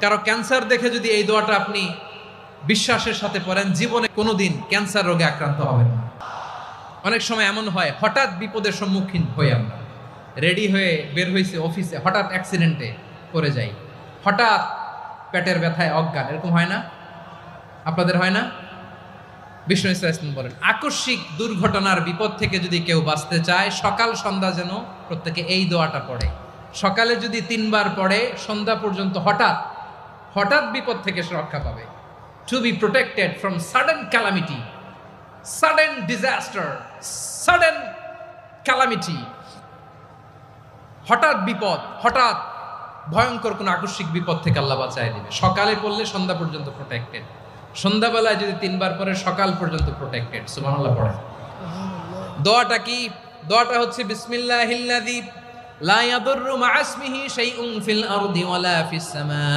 কারো ক্যান্সার দেখে যদি এই দোয়াটা আপনি বিশ্বাসের সাথে পড়েন, জীবনে কোনোদিন ক্যান্সার রোগে আক্রান্ত হবেন না। অনেক সময় এমন হয়, হঠাৎ বিপদের সম্মুখীন হই আমরা, রেডি হয়ে বের হয়েছে অফিসে, হঠাৎ অ্যাক্সিডেন্টে পড়ে যাই, হঠাৎ পেটের ব্যথায় অজ্ঞান, এরকম হয় না? আপনাদের হয় না? বিষ্ণু ইসলাম বলেন, আকস্মিক দুর্ঘটনার বিপদ থেকে যদি কেউ বাঁচতে চায়, সকাল সন্ধ্যা যেন প্রত্যেকে এই দোয়াটা পড়ে। সকালে যদি 3 বার পড়ে, সন্ধ্যা পর্যন্ত হঠাৎ হঠাৎ বিপদ থেকে সে রক্ষা পাবে। To be protected from sudden calamity, sudden disaster, sudden calamity, হঠাৎ বিপদ, হঠাৎ ভয়ঙ্কর কোন আকস্মিক বিপদ থেকে আল্লাহ বাঁচায় দিবে। সকালে পড়লে সন্ধ্যা পর্যন্ত প্রোটেক্টেড, সন্ধ্যাবেলায় যদি 3 বার পরে সকাল পর্যন্ত প্রোটেক্টেড। সুবহানাল্লাহ পড়ে। দোয়াটা কি? দোয়াটা হচ্ছে বিসমিল্লাহিল্লাযী লা ইয়াদুররু মা ইসমিহি শাইউন ফিল আরদি ওয়ালা ফিস সামা।